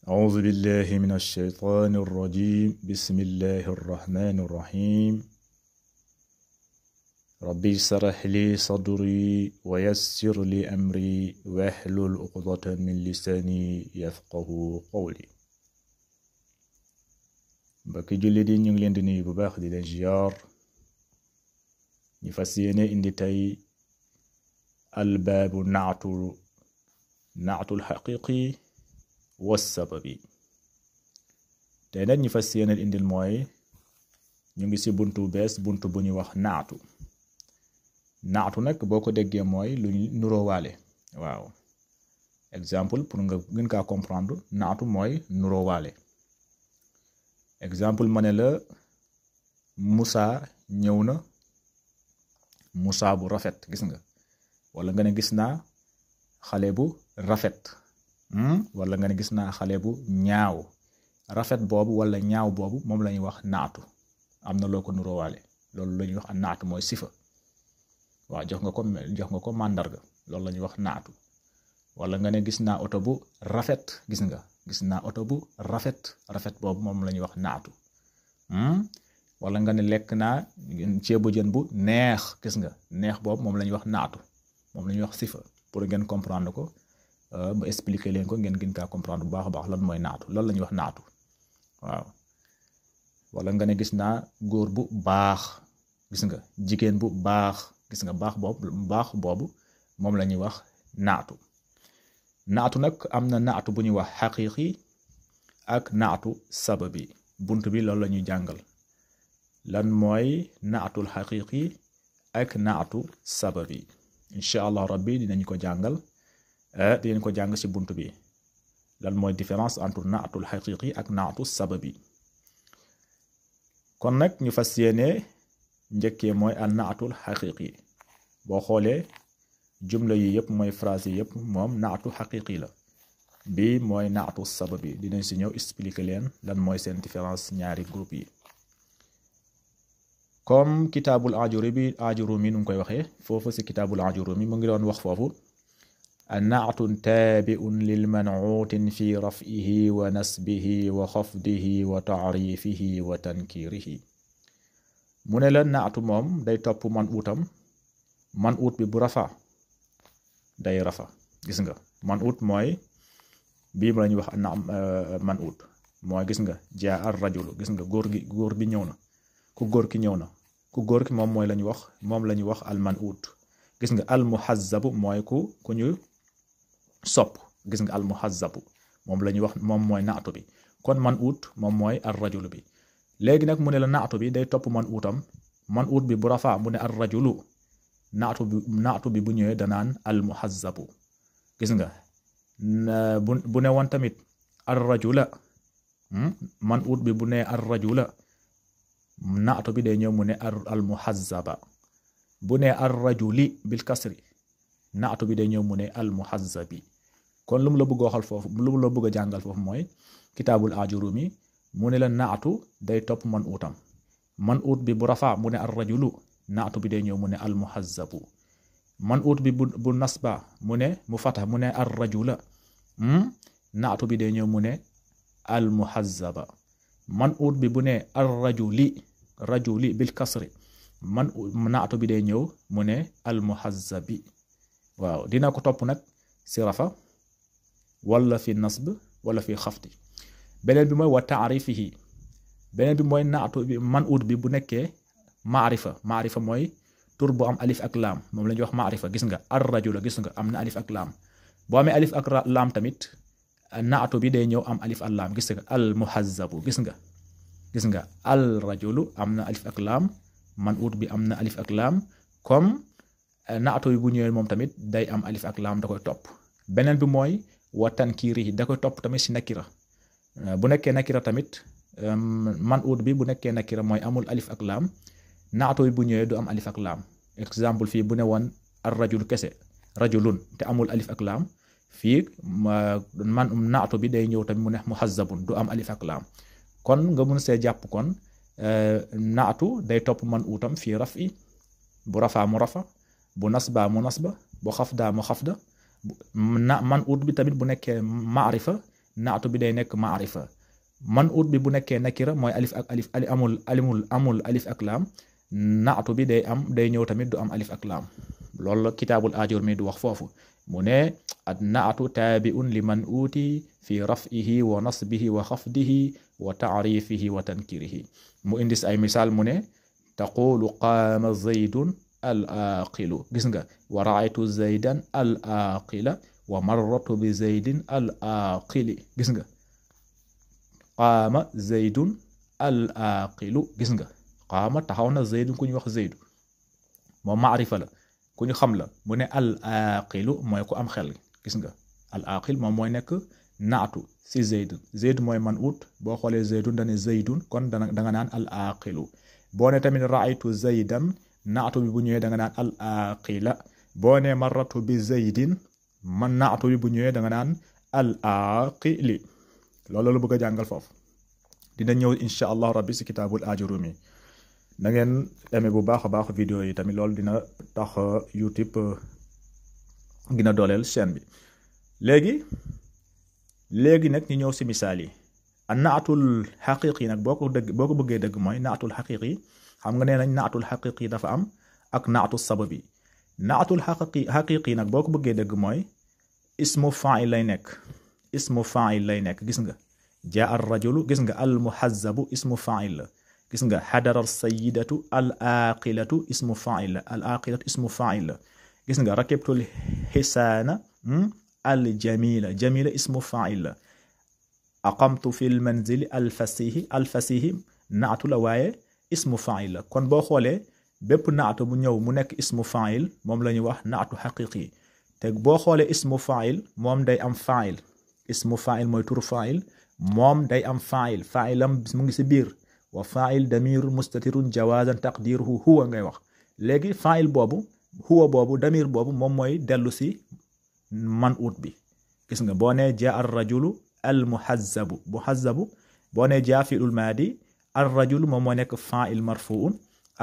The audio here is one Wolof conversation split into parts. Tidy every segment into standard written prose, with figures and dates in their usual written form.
أعوذ بالله من الشيطان الرجيم بسم الله الرحمن الرحيم ربي اشرح لي صدري ويسر لي أمري واحلل عقدة من لساني يفقه قولي mbokki jullit yi ñu ngi leen di nuyu bu baax di leen ziar ñu fas yéene indi tey albaabu naatul xaqiqi wassababi tey nag ñu fas yéene indil mooy ñu ngi ci buntu bees buntu bu ñuy wax naatu nag boo ko déggee mooy lu nuróowaale waaw exemple pour nga gën kaa comprendre naatu mooy nuróowaale exemple ma ne la Moussa ñëw na Moussa bu rafet gis nga wala nga ne gis naa xale bu rafet wala nga ne gis naa xale bu ñaaw rafet boobu wala ñaaw boobu moom la ñuy wax naatu am na loo ko nuróowaale loolu la ñuy wax naatu mooy sifa waaw jox nga ko màndarga loolu la ñuy wax naatu wala nga ne gis naa oto bu rafet gis naa oto bu rafet boobu moom la ñuy wax naatu wala nga ne lekk naa ceebu jën bu neex gis nga neex boobu moom la ñuy wax naatu moom la ñuy wax sifa pour ngeen comprendre ko ma expliquer leen ko ngeen gën kaa comprendre bu baax a baax lan mooy naatu loolu la ñuy wax naatu waaw wala nga ne gis naa góor bu baax gis nga jigéen bu baax gis nga baax boobu moom la ñuy wax naatu nag am na naatu bu ñuy wax xaqiqi ak naatu sababi bunt bi loolu la ñuy jàngal lan mooy naatul xaqiqi ak naatu sababi incha allah rabbi dinañ ko jàngal dinañ ko jàng ci bunt bi lan mooy différence entre naatul xaqiqi ak naatu sababi kon nag ñu fas yéene njëkkee mooy al naatul xaqiqi boo xoolee jumla yi yëpp mooy phrase yi yëpp moom naatu xaqiqi la bi mooy naatu sababi dinañ ci ñëw expliquer leen lan mooy seen différence ñaari groupe yi comme kitaabul ajurumi nu ngi koy waxee foofu ci kitaabul ajurumi mu ngi doon wax foofu naatu taabiun lil man'uutin fi raf'ihi wa nasbihi wa xafdihi wa taarifihi wa tankirihi mu ne la naatu moom day topp man uut bi bu rafa day rafa gis nga man uut mooy bii la ñuy wax man uut mooy gis nga jaa ar rajulu gis nga góor bi ñëw na ku góor ki ñëw na ku góor ki moom mooy la ñuy wax al man uut gis nga al muhazzabu mooy ku ñu sopp gis nga al muhazzabu moom la ñuy wax moom mooy naatu bi kon man uut moom mooy ar rajulu bi léegi nag mu ne la naatu bi day topp man uut bi bu rafaa mu ne ar rajulu naatu bi bu ñëwee danaan al muhazzabu gis nga bu ne woon tamit ar rajula man uut bi bu ne ar rajula naatu bi day ñëw mu ne al muhazzaba bu ne ar rajuli bil kasri naatu bi day ñëw mu ne al muhazzabi kon lu mu la bëgg a waxal foofu lu mu la bëgg a jàngal foofu mooy kitaabul ajurumi mu ne la naatu day topp man uut bi bu rafaa mu ne ar rajulu naatu bi day ñëw mu ne al muhazzabu man uut bi bu nasba mu fata mu ne ar rajula naatu bi day ñëw mu ne al muhazzaba man uut bi bu ne ar rajuli bil kasri naatu bi day ñëw mu ne al muhazzabi waaw dina ko topp nag si rafa wala fi nasb wala fi xafti beneen bi mooy wa taarifihi beneen bi mooy naatu bi man uut bi bu nekkee maarifa mooy tur bu am alif ak laam moom la ñuy wax maarifa gis nga ar rajula gis nga am na alif ak laam boo amee alif ak laam tamit naatu bi day ñëw am alif ak laam gis nga al muhazzabu gis nga al rajulu am na alif ak laam man uut bi am na alif ak laam comme naatu bi bu ñëwee moom tamit day am alif ak laam da koy topp beneen bi mooy wa tankirihi da koy topp tamit si nakira bu nekkee nakira tamit man uut bi bu nekkee nakira mooy amul alif ak laam naatu bi bu ñëwee du am alif ak laam exemple fii bu ne woon ar rajul kese rajulun te amul alif ak laam fii naatu bi day ñëw tamit mu ne muhazzabun du am alif ak laam kon nga mun see jàpp kon naatu day topp man uutam fii rafi bu rafaa mu rafa bu nasba mu nasba bu xafda mu xafda man ut bi tamit bu nekkee maarifa naatu bi day nekk maarifa man ut bi bu nekkee nakira mooy alif ak alif amul alif ak laam naatu bi day ñëw tamit du am alif ak laam loolu la kitaabul ajurumi du wax foofu mu ne ad naatu taabiun li man uuti fi raf'ihi wa nasbihi wa xafdihi wa taarifihi wa tankirihi mu indis ay misaal mu ne taqulu qaama zaydun al aqilu gis nga wa raaytu zaydan al aqila wa marratu bi zaydin al aqili gis nga qaama zaydun al aqilu gis nga qaama taxaw na zaydun ku ñu wax zaydu moom maarifa la ku ñu xam la mu ne al aqilu mooy ku am xel gis nga al aqil moom mooy nekk naatu si zayd mooy man ut boo xoolee zaydun dane zaydun kon da nga naan al aqilu boo ne tamit raaytu zaydan naatu bi bu ñëwee da nga naan al aqila boo ne marratu bi zaydin man naatu bi bu ñëwee da nga naan al aqili loolu la bëgg a jàngal foofu dina ñëw insha allah rabbi si kitaabul ajurumi na ngeen aimé bu baax a baax vidéo yi tamit loolu dina tax YouTube gina dooleel chaîne bi léegi nag ñu ñëw si misaal yi a naatul xaqiqi nag boo ko bëggee dëgg mooy naatul xaqiqi xam nga nee nañ naatul xaqiqi dafa am ak naatul sababi naatul xaqiqi nag boo ko bëggee dëgg mooy ismu fa'il lay nekk gis nga jaa ar rajulu gis nga al muhazzabu ismu fa'il la gis nga xadara sayidatu al aqilatu ismu fa'il la al aqilatu ismu fa'il la gis nga rakibtul xisaana al jamila ismu fa'il la aqamtu fil manzili al fasihi naatu la waaye ismu fa'il la kon boo xoolee bépp naatu bu ñëw mu nekk ismu fa'il moom la ñuy wax naatu xaqiqi te boo xoolee ismu fa'il moom day am fa'il ismu fa'il mooy turu fa'il moom day am fa'ilam mu ngi si biir wa fa'il damir mustatirun jawazan taqdiruhu huwa ngay wax léegi fa'il boobu huwa boobu damir boobu moom mooy dellu si man ut bi gis nga boo nee jaa ar rajulu al muhazzabu boo nee jaa fi'lul maadi ar rajulu moom moo nekk fa'il marfu'un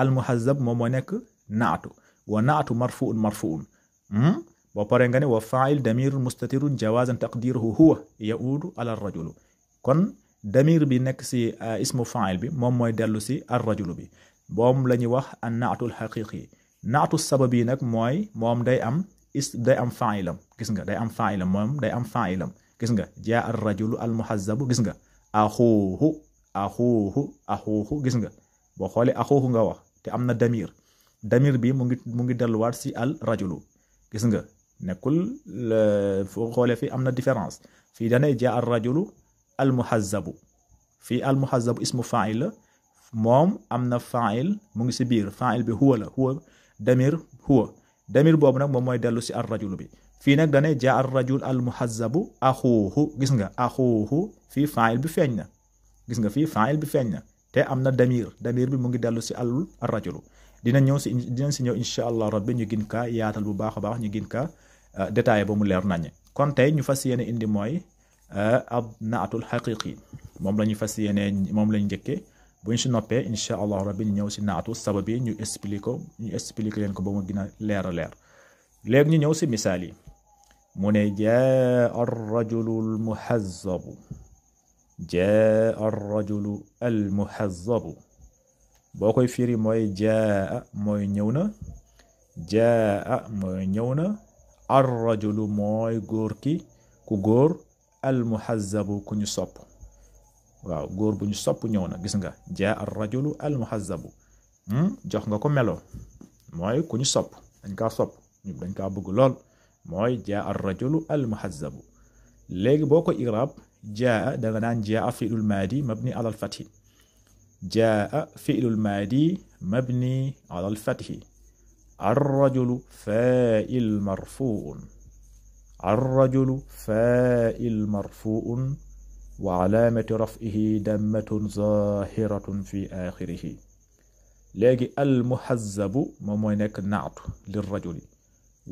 al muhazzab moom moo nekk naatu wa naatu marfu'un boo paree nga ne wa fa'il damir mustatirun jawazan taqdiruhu huwa yaudu ala ar rajulu kon damir bi nekk si ismu fa'il bi moom mooy dellu si ar rajulu bi moom la ñuy wax an naatul xaqiqi naatu sababi nag mooy moom day am fa'ilam gis nga day am fa'ilam gis nga jaa ar rajulu al muhazzabu gis nga axuuhu gis nga boo xoolee axuuhu nga wax te am na damir bi mu ngi delluwaat si al rajulu gis nga nekkul foo xoolee fii am na différence fii danay jaa ar rajulu al muhazzabu fii al muhazzabu ismu fa'il la moom am na fa'il mu ngi si biir fa'il bi huwa damir boobu nag moom mooy dellu si ar rajulu bi fii nag danay jaa ar rajul al muhazzabu axuuhu gis nga axuuhu fii fa'il bi feeñ na gis nga fii fa'il bi feeñ na te am na damir bi mu ngi dellu si al rajulu dinañ si ñëw insha allah rabbi ñu gën kaa yaatal bu baax a baax ñu gën kaa détaillé ba mu leer naññe kon tey ñu fas yéene indi mooy ab naatul xaqiqi moom la ñu fas yéene moom lañ njëkkee bu ñu si noppee insha allah rabbi ñu ñëw si naatu sababi ñu expliquer leen ko ba mu gën a leer léegi ñu ñëw si misaal yi mu ne jaa ar rajulu al muhazzabu boo koy firi mooy jaa mooy ñëw na ar rajulu mooy góor ki ku góor al muhazzabu ku ñu sopp waaw góor bu ñu sopp ñëw na gis nga jaa ar rajulu al muhazzabu jox nga ko melo mooy ku ñu sopp dañ kaa bëgg lool mooy jaa ar rajulu al muhazzabu léegi boo ko i'rab jaa da nga naan jaa fi'lul maadi mabni ala al fathi jaa fi'lul maadi mabni ala al fathi ar rajulu fa'il marfu'un wa alaamati raf'ihi dammatun zaahiratun fi aaxirihi léegi al muhazzabu moom mooy nekk naatu lir rajuli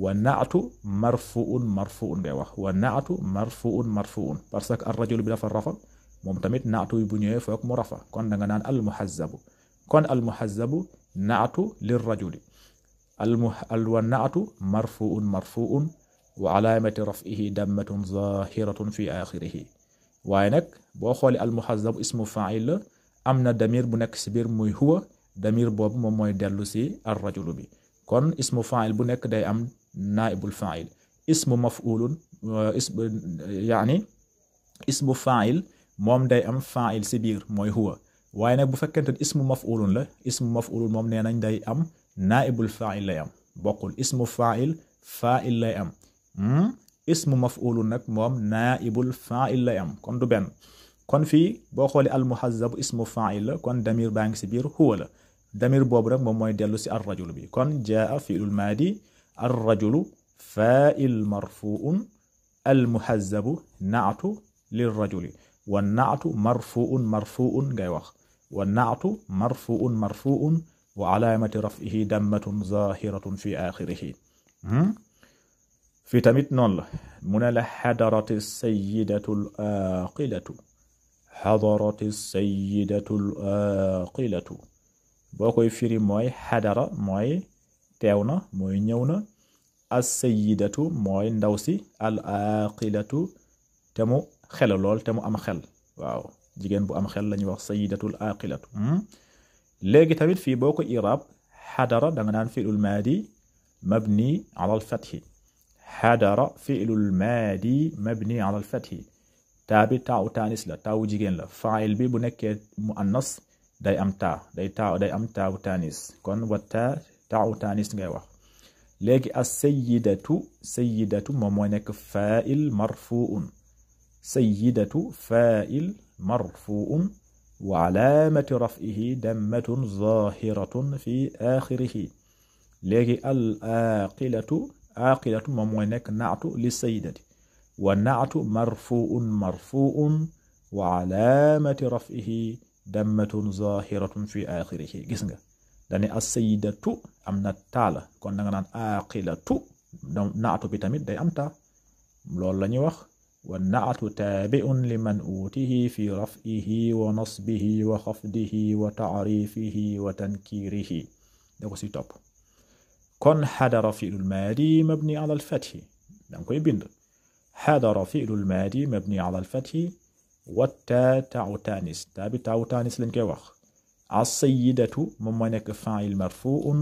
wa naatu marfu'un ngay wax wa naatu marfu'un parce que ar rajulu bi dafa rafa moom tamit naatu bu ñëwee foog mu rafa kon da nga naan al muhazzabu naatu lir rajuli wa naatu marfu'un wa alaamati raf'ihi dammatun zaahiratun fi aaxirihi waaye nag boo xoolee al muhazzab ismu fa'il la am na damir bu nekk si biir muy huwa damir boobu moom mooy dellu si ar rajulu bi kon ismu fa'il bu nekk day am naibul fa'il ismu maf'ulun yaani ismu fa'il moom day am fa'il si biir mooy huwa waaye nag bu fekkente ne ismu maf'ulun la ismu maf'ulun moom nee nañ day am naibul fa'il lay am bokkul ismu fa'il lay am ismu maf'ulun nag moom naibul fa'il lay am kon du benn kon fii boo xoolee al muhazzab ismu fa'il la kon damir baa ngi si biir huwa la damir boobu rek moom mooy dellu si ar rajulu bi kon jaa fi'lul maadi ar rajulu fa'il marfu'un al muhazzabu naatu lir rajuli wa naatu marfu'un ngay wax wa naatu marfu'un wa alaamati raf'ihi dammatun zahiratun fi akhirihi fii tamit noonu la mu ne la xadarati sayyidatul aqilatu xadarati sayyidatul aqilatu boo koy firi mooy xadara mooy teew na mooy ñëw na as sayyidatu mooy ndaw si al aqilatu te mu xel lool te mu am xel waaw jigéen bu am xel la ñuy wax sayyidatul aqilatu léegi tamit fii boo ko iraab xadara da nga naan fi'lul maadi mabni ala al fathi xadara fi'lul maadi mabni ala al fathi taa bi taawu taanis la taawu jigéen la faa'il bi bu nekkee mu annas day am day am taawu taanis kon wa taawu taanis ngay wax léegi as sayyidatu moom mooy nekk faa'il marfu'un sayyidatu faa'il marfu'un wa alaamati raf'ihi dammatun zahiratun fi aaxirihi léegi al aqilatu moom mooy nekk naatu li sayyidati wa naatu marfu'un wa alaamati raf'ihi dammatun zahiratun fi aaxirihi gis nga dane as-sayyidatu am na taala kon da nga naan aqilatu naatu bi tamit day am taa loolu la ñuy wax wa naatu taabi'un li man'utihi fi raf'ihi wa nasbihi wa xafdihi wa ta'rifihi wa tankirihi da ko si topp kon xadara fi'lul maadi mabni ala al-fathi da nga koy bind xadara fi'lul maadi mabni ala al-fathi wa taa'u taanis taa bi taawu taanis lañ koy wax as-sayyidatu moom mooy nekk fa'il marfu'un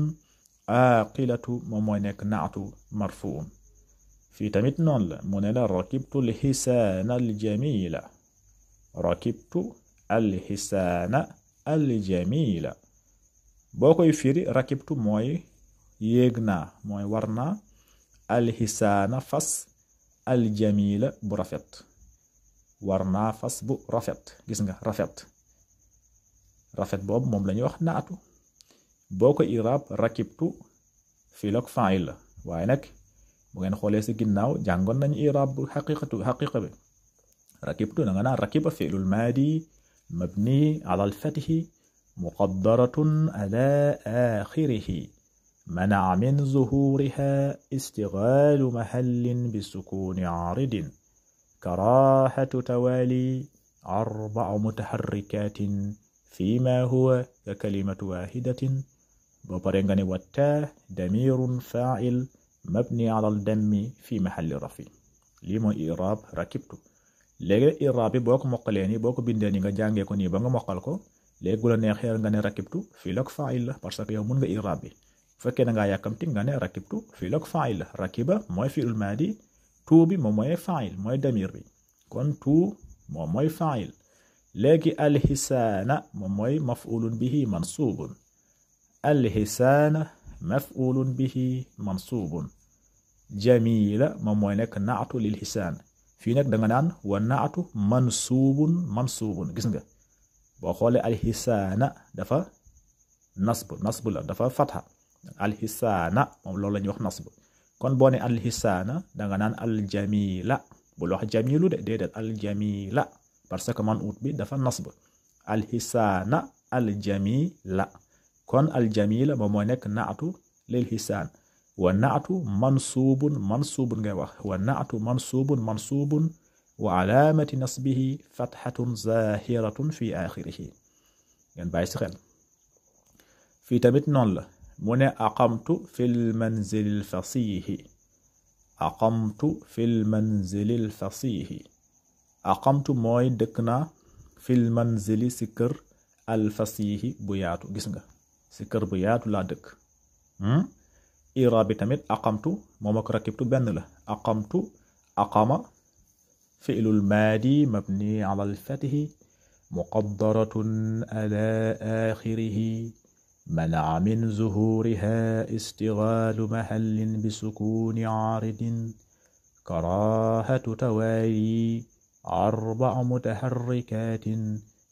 aqilatu moom mooy nekk naatu marfu'un fii tamit noonu la mu ne la rakibtu al-hisaana al-jamila rakibtu al-hisaana al-jamila boo koy firi rakibtu mooy yéeg naa mooy war naa al-hisaana fas al-jamila bu rafet war naa fas bu rafet gis nga rafet boobu moom la ñuy wax naatu boo ko iraab rakibtu fii la ko fa'il la waaye nag bu ngeen xoolee si ginnaaw jàngoon nañu iraab bu xaqiqa bi rakibtu da nga naan rakiba fi'lul maadi mabni ala al-fathi muqaddaratun ala aaxirihi mana'a min zuhuriha istighalu mahallin bisukuni aaridin karaahatu tawali arba'a mutaharrikatin فيما هو ككلمة واحدة بطريقة والتاء ضمير فاعل مبني على الدم في محل رفع lii mooy i'raab rakibtu léegi i'raab bi boo ko mokkalee nii boo ko bindee nii nga jàngee ko nii ba nga mokkal ko léegi bu la neexee nga ne rakibtu fii la ko faa'il la parce que yow mun nga i'raab bi bu fekkee da ngaa yàkkamti nga ne rakibtu fii la ko faa'il la rakiba mooy fi'il maadi tuu bi moom mooy faa'il mooy damir bi kon tuu moom mooy faa'il léegi alxisaana moom mooy maf'ulun bihi mansuubun alxisaana maf'ulun bihi mansuubun jamila moom mooy nekk naatu lil xisaan fii nag da nga naan wa naatu mansuubun gis nga boo xoolee alxisaana dafa nasb la dafa fatha alxisaana moom loolu la ñuy wax nasb kon boo ne alxisaana da nga naan aljamila bul wax jamilu de déedéet aljamila parce que man ut bi dafa nasb alxisaana aljamila kon aljamila moom mooy nekk naatu lil xisaan wa naatu mansuubun ngay wax wa naatu mansuubun wa alaamati nasbihi fathatun zahiratun fi axirihi ngeen bàyyi si xel fii tamit noonu la mu ne aqamtu fil manzilil fasihi aqamtu fil manzilil fasihi aqamtu mooy dëkk naa fil manzili si kër al fasihi bu yaatu gis nga si kër bu yaatu laa dëkk iraab bi tamit aqamtu moom ak rakibtu benn la aqamtu aqama fi'lul maadi mabni ala al fatihi muqaddaratun ala axirihi منع من ظهورها استغلال محل بسكون عارض كراهة توالي 4 متحركات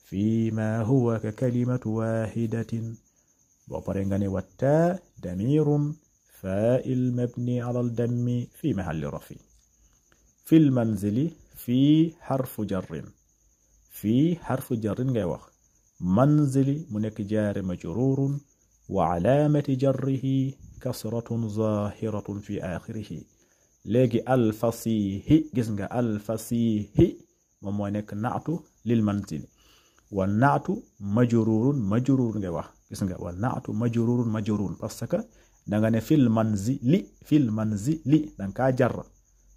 فيما هو ككلمة واحدة وبرنغني والتاء ضمير فاعل مبني على الضم في محل رفع في المنزل في حرف جر في حرف جر ngay wax منزلي منك جار مجرور وعلامة جره كسرة ظاهرة في آخره léegi alfasihi gis nga alfasihi moom mooy nekk naatu lil manzili wa naatu majrurun majrur ngay wax gis nga wa naatu majrurun majrurun parce que da nga ne fil manzili da nga kaa jar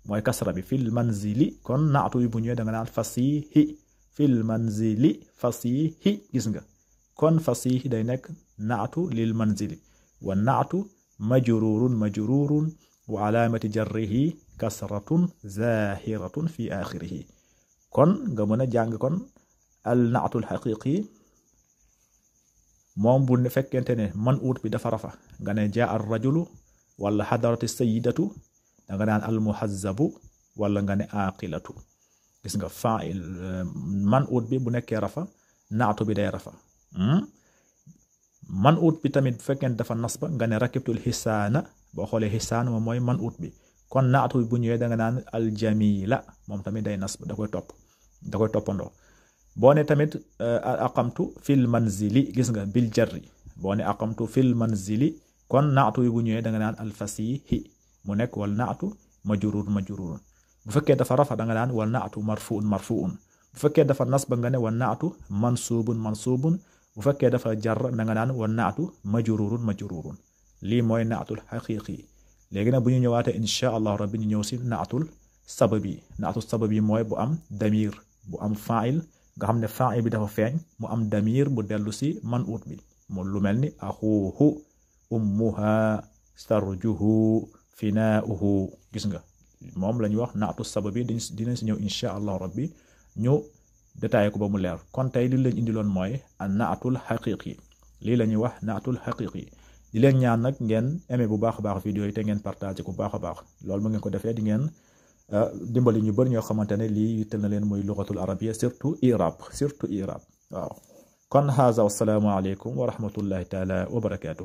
mooy kasra bi fil manzili kon naatu bi bu ñëwee da nga naan fasihi fil manzili fasihi gis nga kon fasihi day nekk naatu lil manzili wa naatu majrurun wa alaamati jarrihi kasratun zahiratun fi axirihi kon nga mën a jàng kon al naatul xaqiqi moom bu fekkente ne man uut bi dafa rafa nga ne jaa ar rajulu wala xadarati sayidatu da nga naan al muhazzabu wala nga ne aqilatu gis nga fa'il man uut bi bu nekkee rafa naatu bi day rafa man uut bi tamit bu fekkente dafa nasba nga ne rakibtul hisaana boo xoolee hisaan moom mooy man ut bi kon naatu bi bu ñëwee da nga naan aljamila moom tamit day nasb da koy toppandoo boo ne tamit aqamtu fil manzili gis nga bil jarri boo ne aqamtu fil manzili kon naatu bi bu ñëwee da nga naan alfasihi mu nekk wal naatu majrurun bu fekkee dafa rafa da nga naan wal naatu marfuun bu fekkee dafa nasba nga ne wal naatu mansubun bu fekkee dafa jar da nga naan wal naatu majrurun lii mooy naatul xaqiqi léegi nag bu ñu ñëwaatee insha allah rabbi ñu ñëw si naatul sababi mooy bu am damir bu am fa'il nga xam ne fa'il bi dafa feeñ mu am damir bu dellu si man ut bi mu lu mel ni axuhu ummuha starjuhu finaauhu gis nga moom la ñuy wax naatul sababi dinañ si ñëw insha allah rabbi ñu détaillé ko ba mu leer kon tey li lañ indiloon mooy an naatul xaqiqi lii la ñuy wax naatul xaqiqi di leen ñaan nag ngeen aimé bu baax a baax vidéo yi te ngeen partagé ko bu baax a baax loolu mu ngeen ko defee di ngeen dimbali ñu bëri ñoo xamante ne lii yittal na leen muy lugatul arabia surtout irab waaw kon haza wassalaamu aleykum wa rahmatullahi taala wa barakatuh